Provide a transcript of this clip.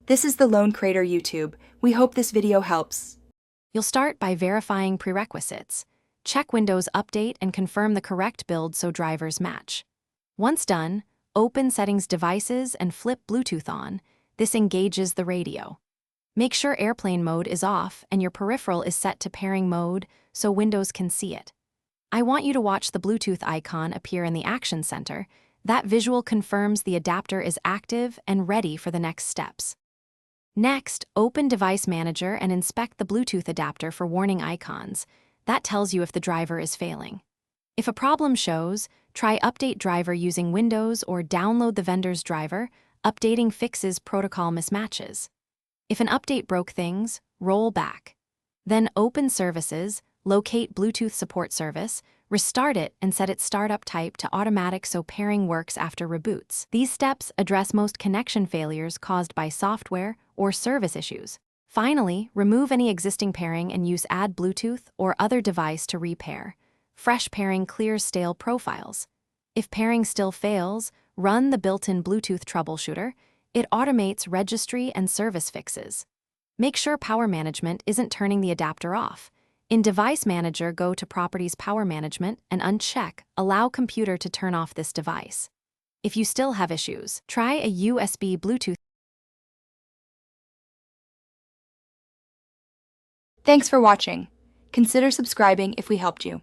This is the Lone Crater YouTube. We hope this video helps. You'll start by verifying prerequisites. Check Windows Update and confirm the correct build so drivers match. Once done, open Settings Devices and flip Bluetooth on. This engages the radio. Make sure airplane mode is off and your peripheral is set to pairing mode so Windows can see it. I want you to watch the Bluetooth icon appear in the Action Center. That visual confirms the adapter is active and ready for the next steps. Next, open Device Manager and inspect the Bluetooth adapter for warning icons. That tells you if the driver is failing. If a problem shows, try Update Driver using Windows or download the vendor's driver. Updating fixes protocol mismatches. If an update broke things, roll back. Then open Services, locate Bluetooth Support Service, restart it and set its startup type to automatic so pairing works after reboots. These steps address most connection failures caused by software or service issues. Finally, remove any existing pairing and use Add Bluetooth or other device to repair. Fresh pairing clears stale profiles. If pairing still fails, run the built-in Bluetooth troubleshooter. It automates registry and service fixes. Make sure power management isn't turning the adapter off. In Device Manager, go to Properties Power Management and uncheck Allow Computer to turn off this device. If you still have issues, try a USB Bluetooth. Thanks for watching. Consider subscribing if we helped you.